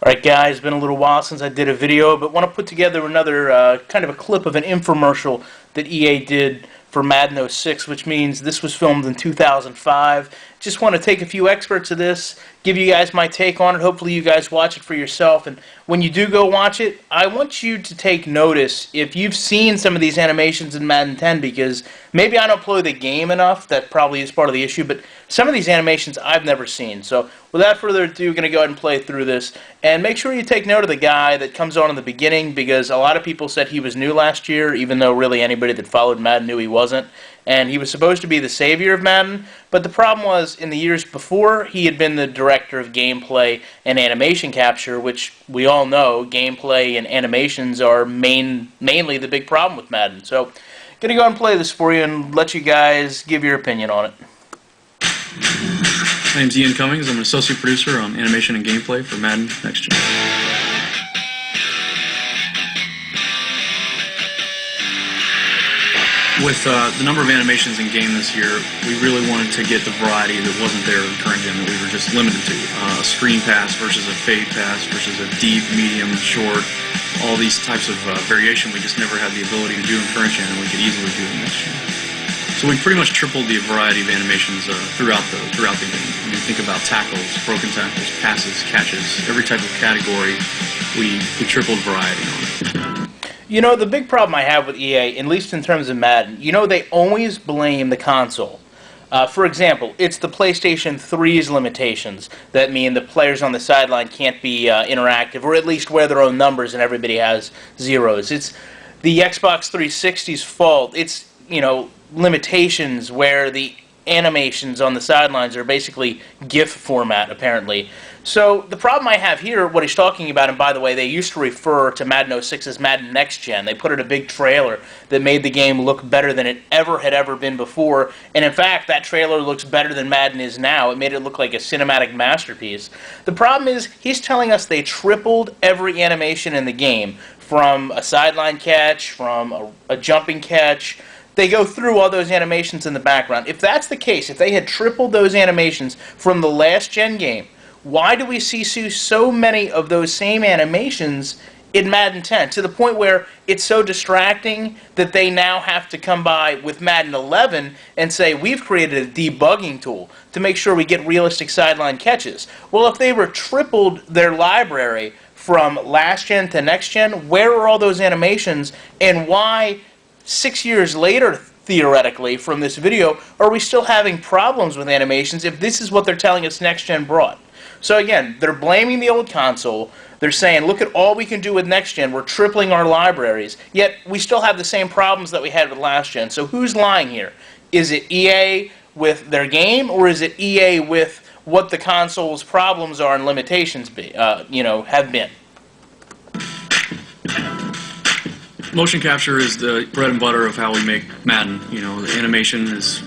Alright guys, it's been a little while since I did a video, but want to put together another kind of a clip of an infomercial that EA did for Madden 06, which means this was filmed in 2005. Just want to take a few excerpts of this, give you guys my take on it. Hopefully you guys watch it for yourself, and when you do go watch it, I want you to take notice if you've seen some of these animations in Madden 10, because maybe I don't play the game enough, that probably is part of the issue, but some of these animations I've never seen. So without further ado, going to go ahead and play through this, and make sure you take note of the guy that comes on in the beginning, because a lot of people said he was new last year, even though really anybody that followed Madden knew he wasn't. And he was supposed to be the savior of Madden, but the problem was, in the years before, he had been the director of gameplay and animation capture, which we all know gameplay and animations are mainly the big problem with Madden. So, gonna go ahead and play this for you and let you guys give your opinion on it. My name's Ian Cummings. I'm an associate producer on animation and gameplay for Madden Next Gen. With the number of animations in game this year, we really wanted to get the variety that wasn't there in current gen that we were just limited to. A screen pass versus a fade pass versus a deep, medium, short, all these types of variation we just never had the ability to do in current gen, and we could easily do in next gen. So we pretty much tripled the variety of animations throughout the game. I mean, think about tackles, broken tackles, passes, catches, every type of category, we tripled variety on it. You know, the big problem I have with EA, at least in terms of Madden, you know, they always blame the console. For example, it's the PlayStation 3's limitations that mean the players on the sideline can't be interactive, or at least wear their own numbers and everybody has zeros. It's the Xbox 360's fault. It's, you know, limitations where the animations on the sidelines are basically GIF format, apparently. So the problem I have here, what he's talking about, and by the way, they used to refer to Madden 06 as Madden Next Gen. They put in a big trailer that made the game look better than it had ever been before. And in fact, that trailer looks better than Madden is now. It made it look like a cinematic masterpiece. The problem is, he's telling us they tripled every animation in the game, from a sideline catch, from a jumping catch. They go through all those animations in the background. If that's the case, if they had tripled those animations from the last gen game, why do we see so many of those same animations in Madden 10, to the point where it's so distracting that they now have to come by with Madden 11 and say, we've created a debugging tool to make sure we get realistic sideline catches? Well, if they were tripled their library from last gen to next gen, where are all those animations, and why 6 years later, theoretically, from this video, are we still having problems with animations if this is what they're telling us next gen brought? So again, they're blaming the old console. They're saying, look at all we can do with next gen. We're tripling our libraries. Yet we still have the same problems that we had with last gen. So who's lying here? Is it EA with their game, or is it EA with what the console's problems are and limitations have been? Motion capture is the bread and butter of how we make Madden. You know, the animation is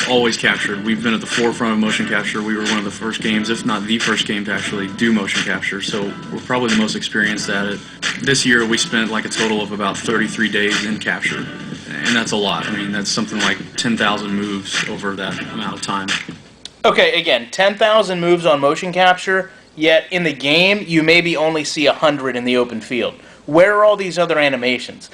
always captured. We've been at the forefront of motion capture. We were one of the first games, if not the first game, to actually do motion capture, so we're probably the most experienced at it. This year we spent like a total of about 33 days in capture, and that's a lot. I mean, that's something like 10,000 moves over that amount of time. Okay, again, 10,000 moves on motion capture, yet in the game you maybe only see 100 in the open field. Where are all these other animations?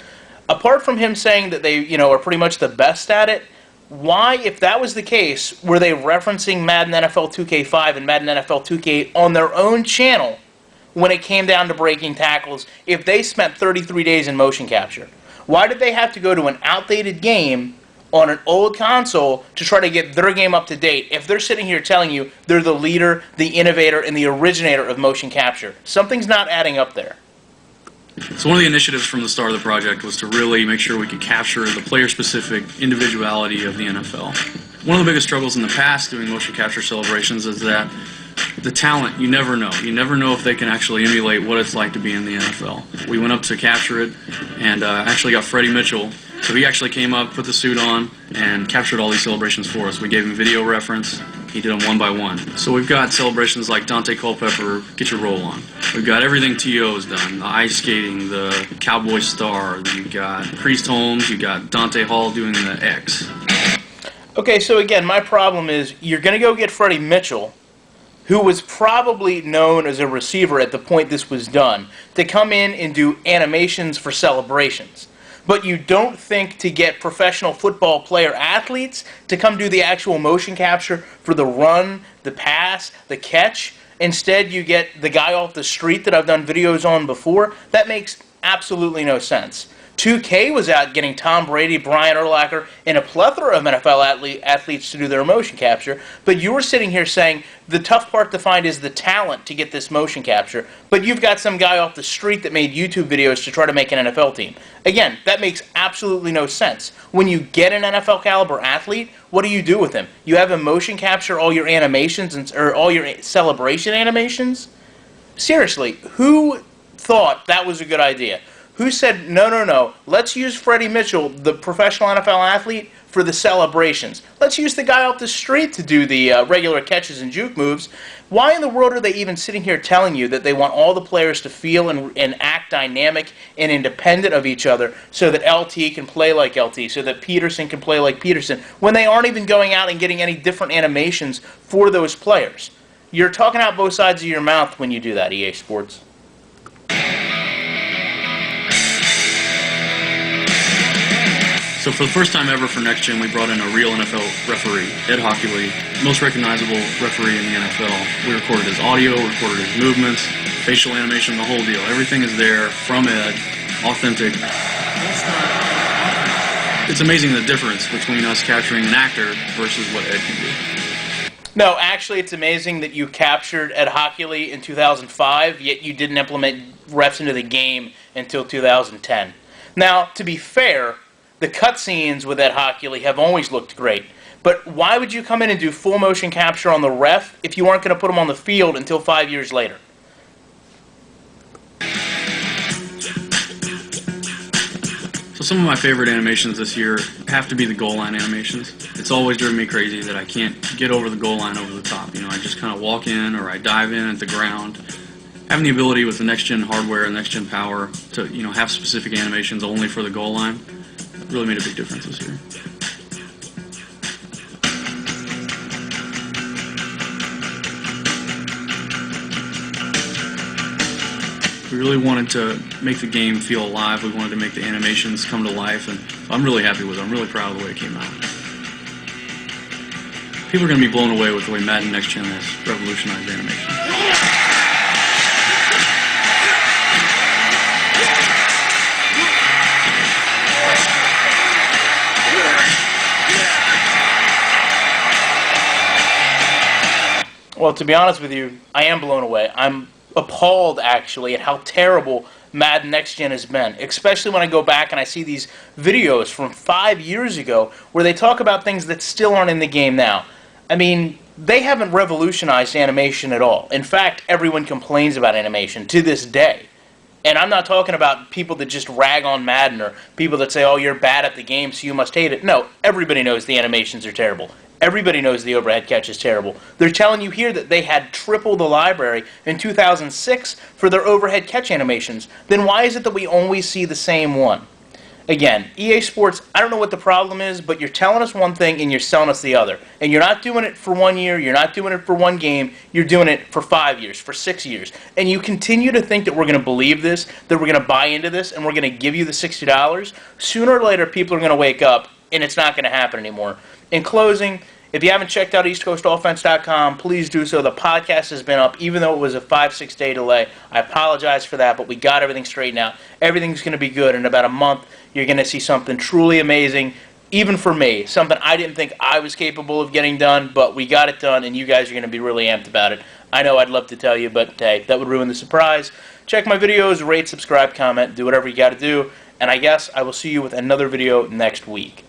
Apart from him saying that they, are pretty much the best at it, why, if that was the case, were they referencing Madden NFL 2K5 and Madden NFL 2K on their own channel when it came down to breaking tackles if they spent 33 days in motion capture? Why did they have to go to an outdated game on an old console to try to get their game up to date if they're sitting here telling you they're the leader, the innovator, and the originator of motion capture? Something's not adding up there. So one of the initiatives from the start of the project was to really make sure we could capture the player-specific individuality of the NFL. One of the biggest struggles in the past doing motion capture celebrations is that the talent, you never know. You never know if they can actually emulate what it's like to be in the NFL. We went up to capture it and actually got Freddie Mitchell. So he actually came up, put the suit on, and captured all these celebrations for us. We gave him video reference. He did them one by one. So we've got celebrations like Dante Culpepper, Get Your Roll On. We've got everything T.O.'s done, the ice skating, the cowboy star. You've got Priest Holmes, you've got Dante Hall doing the X. Okay, so again, my problem is you're going to go get Freddie Mitchell, who was probably known as a receiver at the point this was done, to come in and do animations for celebrations. But you don't think to get professional football player athletes to come do the actual motion capture for the run, the pass, the catch. Instead, you get the guy off the street that I've done videos on before. That makes absolutely no sense. 2K was out getting Tom Brady, Brian Urlacher, and a plethora of NFL athletes to do their motion capture, but you were sitting here saying the tough part to find is the talent to get this motion capture, but you've got some guy off the street that made YouTube videos to try to make an NFL team. Again, that makes absolutely no sense. When you get an NFL caliber athlete, what do you do with him? You have him motion capture all your animations or all your celebration animations? Seriously, who thought that was a good idea? Who said, no, let's use Freddie Mitchell, the professional NFL athlete, for the celebrations. Let's use the guy off the street to do the regular catches and juke moves. Why in the world are they even sitting here telling you that they want all the players to feel and act dynamic and independent of each other so that LT can play like LT, so that Peterson can play like Peterson, when they aren't even going out and getting any different animations for those players? You're talking out both sides of your mouth when you do that, EA Sports. So for the first time ever for Next Gen, we brought in a real NFL referee, Ed Hockley, most recognizable referee in the NFL. We recorded his audio, recorded his movements, facial animation, the whole deal. Everything is there from Ed, authentic. It's amazing the difference between us capturing an actor versus what Ed can do. No, actually, it's amazing that you captured Ed Hockley in 2005, yet you didn't implement refs into the game until 2010. Now, to be fair, the cutscenes with Ed Hockley have always looked great. But why would you come in and do full motion capture on the ref if you weren't going to put him on the field until 5 years later? So some of my favorite animations this year have to be the goal line animations. It's always driven me crazy that I can't get over the goal line over the top. You know, I just kind of walk in or I dive in at the ground. Having the ability with the next-gen hardware and next-gen power to, you know, have specific animations only for the goal line really made a big difference this year. We really wanted to make the game feel alive. We wanted to make the animations come to life, and I'm really happy with it. I'm really proud of the way it came out. People are going to be blown away with the way Madden Next Gen has revolutionized animation. Well, to be honest with you, I am blown away. I'm appalled, actually, at how terrible Madden Next Gen has been, especially when I go back and I see these videos from 5 years ago where they talk about things that still aren't in the game now. I mean, they haven't revolutionized animation at all. In fact, everyone complains about animation to this day. And I'm not talking about people that just rag on Madden or people that say, oh, you're bad at the game, so you must hate it. No, everybody knows the animations are terrible. Everybody knows the overhead catch is terrible. They're telling you here that they had triple the library in 2006 for their overhead catch animations. Then why is it that we always see the same one? Again, EA Sports, I don't know what the problem is, but you're telling us one thing and you're selling us the other. And you're not doing it for 1 year, you're not doing it for one game, you're doing it for 5 years, for 6 years. And you continue to think that we're going to believe this, that we're going to buy into this, and we're going to give you the $60. Sooner or later, people are going to wake up, and it's not going to happen anymore. In closing, if you haven't checked out EastCoastOffense.com, please do so. The podcast has been up, even though it was a 5-6 day delay. I apologize for that, but we got everything straightened out. Everything's going to be good. In about a month, you're going to see something truly amazing, even for me. Something I didn't think I was capable of getting done, but we got it done, and you guys are going to be really amped about it. I know I'd love to tell you, but hey, that would ruin the surprise. Check my videos, rate, subscribe, comment, do whatever you got to do, and I guess I will see you with another video next week.